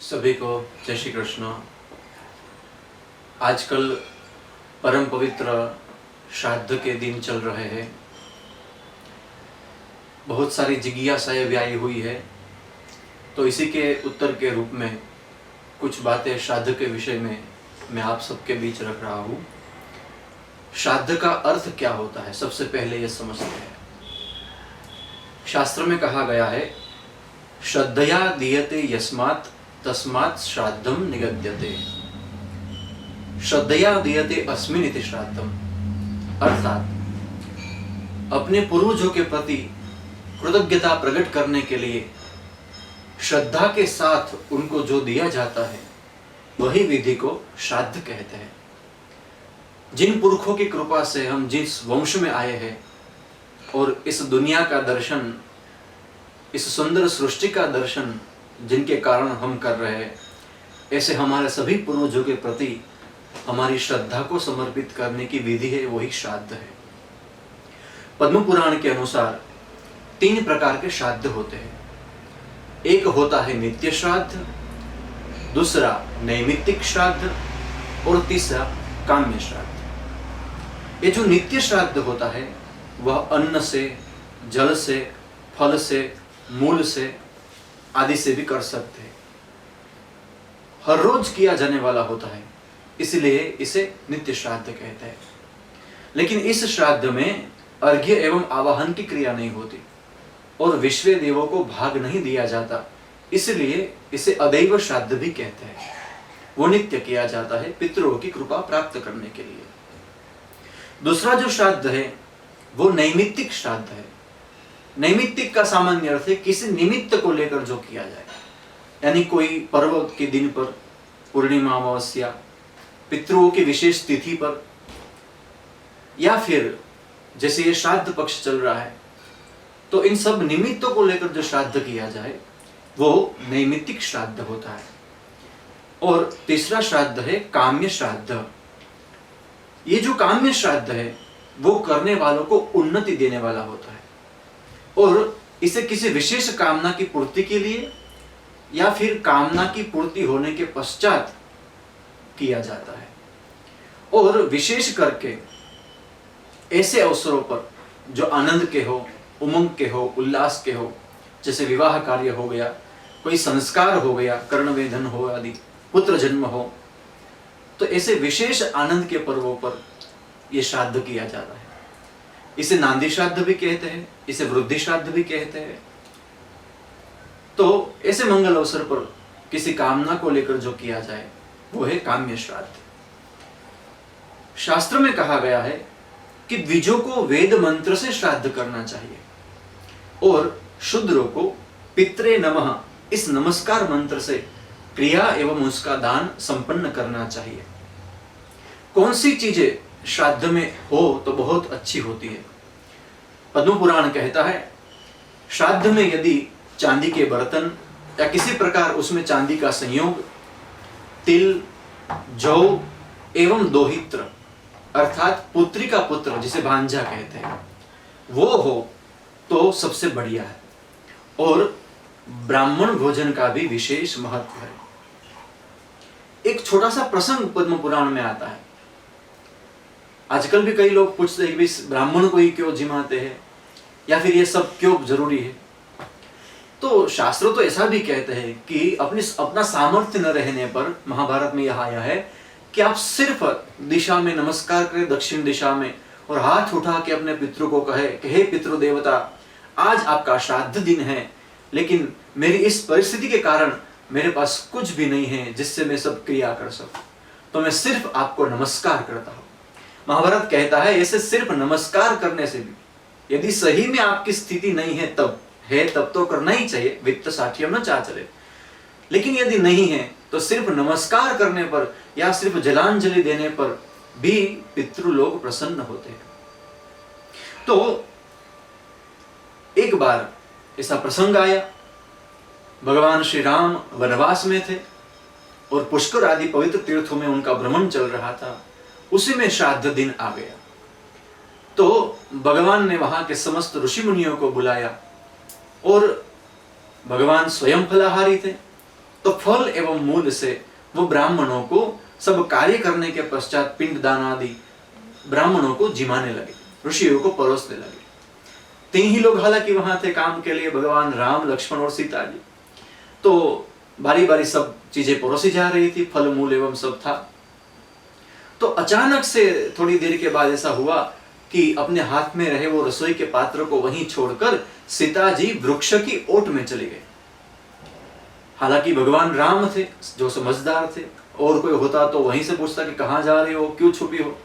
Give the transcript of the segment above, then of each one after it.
सभी को जय श्री कृष्ण। आजकल परम पवित्र श्राद्ध के दिन चल रहे हैं। बहुत सारी जिज्ञासाएं भी आई हुई है, तो इसी के उत्तर के रूप में कुछ बातें श्राद्ध के विषय में मैं आप सबके बीच रख रहा हूँ। श्राद्ध का अर्थ क्या होता है, सबसे पहले ये समझते हैं। शास्त्र में कहा गया है, श्रद्धया दीयते यस्मात् तस्मात् श्राद्धम निगद्यते। श्रद्धया दीयते अस्मिन् इति श्राद्धम, अर्थात अपने पूर्वजों के प्रति कृतज्ञता प्रकट करने के लिए श्रद्धा के साथ उनको जो दिया जाता है वही विधि को श्राद्ध कहते हैं। जिन पुरखों की कृपा से हम जिस वंश में आए हैं और इस दुनिया का दर्शन, इस सुंदर सृष्टि का दर्शन जिनके कारण हम कर रहे हैं, ऐसे हमारे सभी पूर्वजों के प्रति हमारी श्रद्धा को समर्पित करने की विधि है, वही श्राद्ध है। पद्म पुराण के अनुसार 3 प्रकार के श्राद्ध होते हैं। एक होता है नित्य श्राद्ध, दूसरा नैमित्तिक श्राद्ध और तीसरा काम्य श्राद्ध। ये जो नित्य श्राद्ध होता है वह अन्न से, जल से, फल से, मूल से आदि से भी कर सकते हैं। हर रोज किया जाने वाला होता है, इसलिए इसे नित्य श्राद्ध कहते हैं। लेकिन इस श्राद्ध में अर्घ्य एवं आवाहन की क्रिया नहीं होती और विश्व देवों को भाग नहीं दिया जाता, इसलिए इसे अदैव श्राद्ध भी कहते हैं। वो नित्य किया जाता है पितरों की कृपा प्राप्त करने के लिए। दूसरा जो श्राद्ध है वो नैमित्तिक श्राद्ध है। नैमित्तिक का सामान्य अर्थ है किसी निमित्त को लेकर जो किया जाए, यानी कोई पर्व के दिन पर, पूर्णिमा, अमावस्या, पितरों की विशेष तिथि पर, या फिर जैसे ये श्राद्ध पक्ष चल रहा है तो इन सब निमित्तों को लेकर जो श्राद्ध किया जाए वो नैमित्तिक श्राद्ध होता है। और तीसरा श्राद्ध है काम्य श्राद्ध। ये जो काम्य श्राद्ध है वो करने वालों को उन्नति देने वाला होता है और इसे किसी विशेष कामना की पूर्ति के लिए या फिर कामना की पूर्ति होने के पश्चात किया जाता है। और विशेष करके ऐसे अवसरों पर जो आनंद के हो, उमंग के हो, उल्लास के हो, जैसे विवाह कार्य हो गया, कोई संस्कार हो गया, कर्णवेधन हो आदि, पुत्र जन्म हो, तो ऐसे विशेष आनंद के पर्वों पर यह श्राद्ध किया जाता है। इसे नांदी श्राद्ध भी कहते हैं, इसे वृद्धि श्राद्ध भी कहते हैं। तो ऐसे मंगल अवसर पर किसी कामना को लेकर जो किया जाए वो है काम्य श्राद्ध। शास्त्र में कहा गया है कि द्विजों को वेद मंत्र से श्राद्ध करना चाहिए और शूद्रों को पित्रे नमः इस नमस्कार मंत्र से क्रिया एवं उसका दान संपन्न करना चाहिए। कौन सी चीजें श्राद्ध में हो तो बहुत अच्छी होती है? पद्म पुराण कहता है, श्राद्ध में यदि चांदी के बर्तन या किसी प्रकार उसमें चांदी का संयोग, तिल, जौ एवं दोहित्र अर्थात पुत्री का पुत्र जिसे भांजा कहते हैं, वो हो तो सबसे बढ़िया है। और ब्राह्मण भोजन का भी विशेष महत्व है। एक छोटा सा प्रसंग पद्म पुराण में आता है। आजकल भी कई लोग पूछते हैं कि ब्राह्मण को ही क्यों जिमाते हैं या फिर ये सब क्यों जरूरी है। तो शास्त्र तो ऐसा भी कहते हैं कि अपना सामर्थ्य न रहने पर, महाभारत में यह आया है कि आप सिर्फ दिशा में नमस्कार करें, दक्षिण दिशा में, और हाथ उठा के अपने पितरों को कहे कि हे पितृ देवता, आज आपका श्राद्ध दिन है, लेकिन मेरी इस परिस्थिति के कारण मेरे पास कुछ भी नहीं है जिससे मैं सब क्रिया कर सकूं, तो मैं सिर्फ आपको नमस्कार करता हूं। महाभारत कहता है ऐसे सिर्फ नमस्कार करने से भी, यदि सही में आपकी स्थिति नहीं है तब तो करना ही चाहिए, वित्त साठियम न चाचरे। लेकिन यदि नहीं है तो सिर्फ नमस्कार करने पर या सिर्फ जलांजलि देने पर भी पितृ लोग प्रसन्न होते हैं। तो एक बार ऐसा प्रसंग आया, भगवान श्री राम वनवास में थे और पुष्कर आदि पवित्र तीर्थों में उनका भ्रमण चल रहा था। उसी में श्राद्ध दिन आ गया तो भगवान ने वहां के समस्त ऋषि मुनियों को बुलाया और भगवान स्वयं फलाहारी थे तो फल एवं मूल से वो ब्राह्मणों को सब कार्य करने के पश्चात पिंडदान आदि ब्राह्मणों को जिमाने लगे, ऋषियों को परोसने लगे। 3 ही लोग हालांकि वहां थे काम के लिए, भगवान राम, लक्ष्मण और सीता जी। तो बारी बारी सब चीजें परोसी जा रही थी, फल मूल एवं सब था। तो अचानक से थोड़ी देर के बाद ऐसा हुआ कि अपने हाथ में रहे वो रसोई के पात्र को वहीं छोड़कर सीता जी वृक्ष की ओट में चले गए। हालांकि भगवान राम थे जो समझदार थे, और कोई होता तो वहीं से पूछता कि कहां जा रहे हो, क्यों छुपी हो।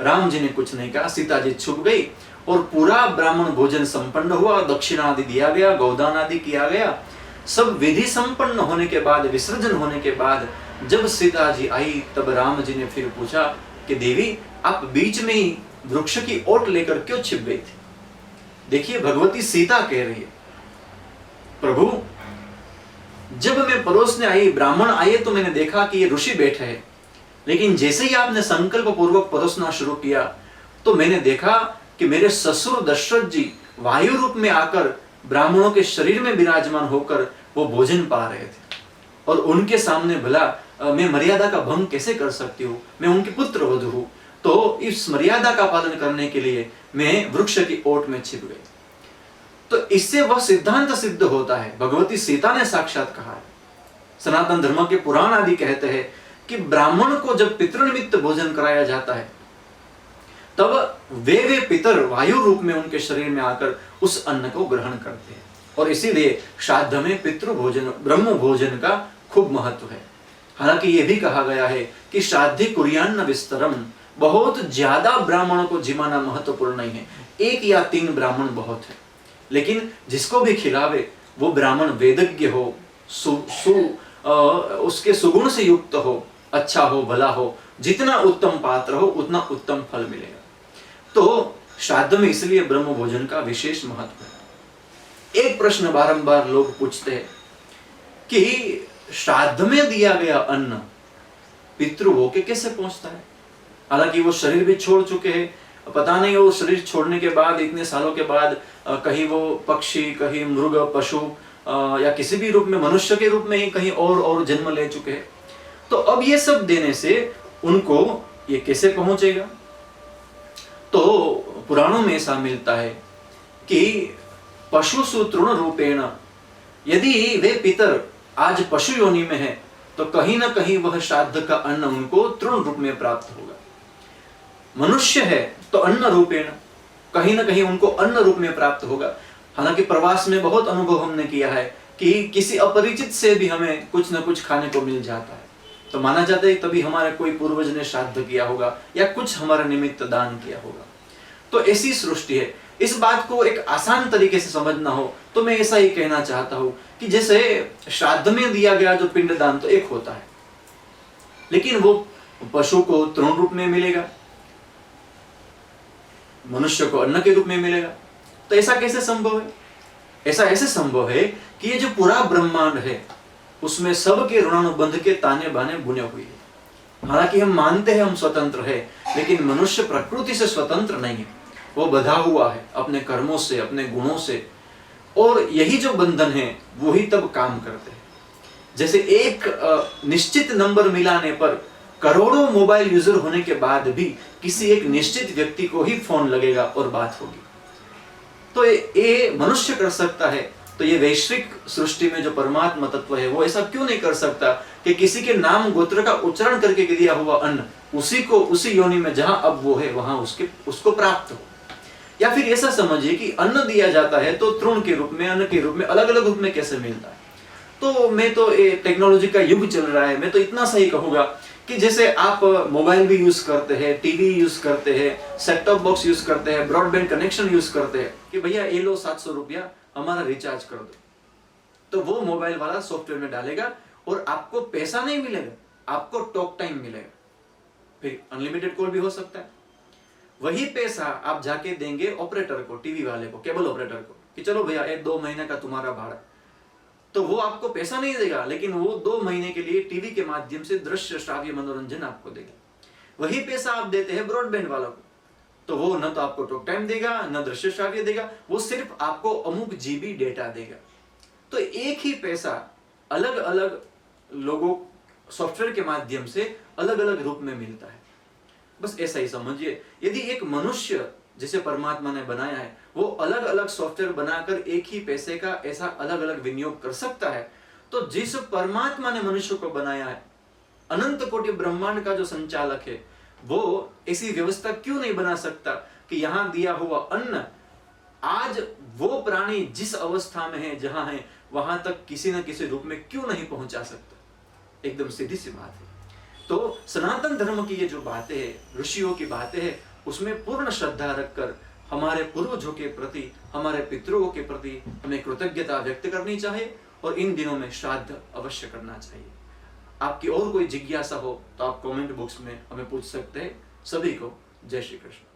राम जी ने कुछ नहीं कहा, सीता जी छुप गई और पूरा ब्राह्मण भोजन संपन्न हुआ, दक्षिणा आदि दिया गया, गौदान आदि किया गया। सब विधि संपन्न होने के बाद, विसर्जन होने के बाद जब सीता जी आई तब राम जी ने फिर पूछा कि देवी आप बीच में ही वृक्ष की ओट लेकर क्यों छिप गई थी। देखिए भगवती सीता कह रही है, प्रभु जब मैं परोसने आई, ब्राह्मण आए तो मैंने देखा कि ये ऋषि बैठे हैं, लेकिन जैसे ही आपने संकल्प पूर्वक परोसना शुरू किया तो मैंने देखा कि मेरे ससुर दशरथ जी वायु रूप में आकर ब्राह्मणों के शरीर में विराजमान होकर वो भोजन पा रहे थे, और उनके सामने भला मैं मर्यादा का भंग कैसे कर सकती हूँ, मैं उनके पुत्र वधू हूँ। तो इस मर्यादा का पालन करने के लिए मैं वृक्ष की ओट में छिप गई। तो इससे वह सिद्धांत सिद्ध होता है, भगवती सीता ने साक्षात कहा है। सनातन धर्म के पुराण आदि कहते हैं कि ब्राह्मण को जब पितृनिमित्त भोजन कराया जाता है तब वे पितर वायु रूप में उनके शरीर में आकर उस अन्न को ग्रहण करते हैं, और इसीलिए श्राद्ध में पितृ भोजन, ब्रह्म भोजन का खूब महत्व है। हालांकि यह भी कहा गया है कि श्राद्धि कुर्यान्न विस्तरम, बहुत ज्यादा ब्राह्मणों को जिमाना महत्वपूर्ण नहीं है, 1 या 3 ब्राह्मण बहुत है, लेकिन जिसको भी खिलावे वो ब्राह्मण वेदज्ञ हो, उसके सुगुण से युक्त हो, अच्छा हो, भला हो, जितना उत्तम पात्र हो उतना उत्तम फल मिलेगा। तो श्राद्ध में इसलिए ब्रह्म भोजन का विशेष महत्व है। एक प्रश्न बारंबार लोग पूछते हैं कि श्राद्ध में दिया गया अन्न पितृवों के कैसे पहुंचता है। हालांकि वो शरीर भी छोड़ चुके हैं, पता नहीं वो शरीर छोड़ने के बाद इतने सालों के बाद कहीं वो पक्षी, कहीं मृग, पशु या किसी भी रूप में, मनुष्य के रूप में ही कहीं और जन्म ले चुके हैं। तो अब ये सब देने से उनको ये कैसे पहुंचेगा। तो पुराणों में ऐसा मिलता है कि पशु सूत्रुण रूपेण, यदि वे पितर आज पशु योनि में है तो कहीं ना कहीं वह श्राद्ध का अन्न उनको तृण रूप में प्राप्त होगा। मनुष्य है तो अन्न रूपेण, कहीं ना कहीं उनको अन्न रूप में प्राप्त होगा। हालांकि प्रवास में बहुत अनुभव हमने किया है कि किसी अपरिचित से भी हमें कुछ न कुछ खाने को मिल जाता है, तो माना जाता है तभी हमारे कोई पूर्वज ने श्राद्ध किया होगा या कुछ हमारे निमित्त दान किया होगा। तो ऐसी सृष्टि है। इस बात को एक आसान तरीके से समझना हो तो मैं ऐसा ही कहना चाहता हूं कि जैसे श्राद्ध में दिया गया जो पिंडदान तो एक होता है, लेकिन वो पशु को तृण रूप में मिलेगा, मनुष्य को अन्न के रूप में मिलेगा। तो ऐसा कैसे संभव है? ऐसा ऐसे संभव है कि ये जो पूरा ब्रह्मांड है उसमें सबके ऋणानुबंध के ताने बाने बुने हुए हैं। हालांकि हम मानते हैं हम स्वतंत्र है, लेकिन मनुष्य प्रकृति से स्वतंत्र नहीं है, वो बंधा हुआ है अपने कर्मों से, अपने गुणों से, और यही जो बंधन है वो ही तब काम करते हैं। जैसे एक निश्चित नंबर मिलाने पर करोड़ों मोबाइल यूजर होने के बाद भी किसी एक निश्चित व्यक्ति को ही फोन लगेगा और बात होगी। तो ये मनुष्य कर सकता है, तो ये वैश्विक सृष्टि में जो परमात्मा तत्व है वो ऐसा क्यों नहीं कर सकता कि किसी के नाम गोत्र का उच्चारण करके दिया हुआ अन्न उसी को उसी योनि में जहां अब वो है वहां उसको प्राप्त हो। या फिर ऐसा समझिए कि अन्न दिया जाता है तो तृण के रूप में, अन्न के रूप में, अलग अलग रूप में कैसे मिलता है। तो मैं तो टेक्नोलॉजी का युग चल रहा है, मैं तो इतना सही कहूंगा कि जैसे आप मोबाइल भी यूज करते हैं, टीवी यूज करते हैं, सेट टॉप बॉक्स यूज करते हैं, ब्रॉडबैंड कनेक्शन यूज करते हैं कि भैया ये लो 700 रुपया हमारा रिचार्ज कर दो, तो वो मोबाइल वाला सॉफ्टवेयर में डालेगा और आपको पैसा नहीं मिलेगा, आपको टॉक टाइम मिलेगा, फिर अनलिमिटेड कॉल भी हो सकता है। वही पैसा आप जाके देंगे ऑपरेटर को, टीवी वाले को, केबल ऑपरेटर को कि चलो भैया 1-2 महीने का तुम्हारा भाड़ा, तो वो आपको पैसा नहीं देगा, लेकिन वो 2 महीने के लिए टीवी के माध्यम से दृश्य श्राव्य मनोरंजन आपको देगा। वही पैसा आप देते हैं ब्रॉडबैंड वालों को, तो वो न तो आपको टॉक टाइम देगा न दृश्य श्राव्य देगा, वो सिर्फ आपको अमुक जीबी डेटा देगा। तो एक ही पैसा अलग अलग लोगों सॉफ्टवेयर के माध्यम से अलग अलग रूप में मिलता है। बस ऐसा ही समझिए, यदि एक मनुष्य जिसे परमात्मा ने बनाया है वो अलग अलग सॉफ्टवेयर बनाकर एक ही पैसे का ऐसा अलग अलग विनियोग कर सकता है, तो जिस परमात्मा ने मनुष्य को बनाया है, अनंत कोटि ब्रह्मांड का जो संचालक है, वो ऐसी व्यवस्था क्यों नहीं बना सकता कि यहां दिया हुआ अन्न आज वो प्राणी जिस अवस्था में है, जहां है, वहां तक किसी न किसी रूप में क्यों नहीं पहुंचा सकता। एकदम सीधी सी बात है। तो सनातन धर्म की ये जो बातें हैं, ऋषियों की बातें हैं, उसमें पूर्ण श्रद्धा रखकर हमारे पूर्वजों के प्रति, हमारे पितरों के प्रति हमें कृतज्ञता व्यक्त करनी चाहिए और इन दिनों में श्राद्ध अवश्य करना चाहिए। आपकी और कोई जिज्ञासा हो तो आप कमेंट बॉक्स में हमें पूछ सकते हैं। सभी को जय श्री कृष्ण।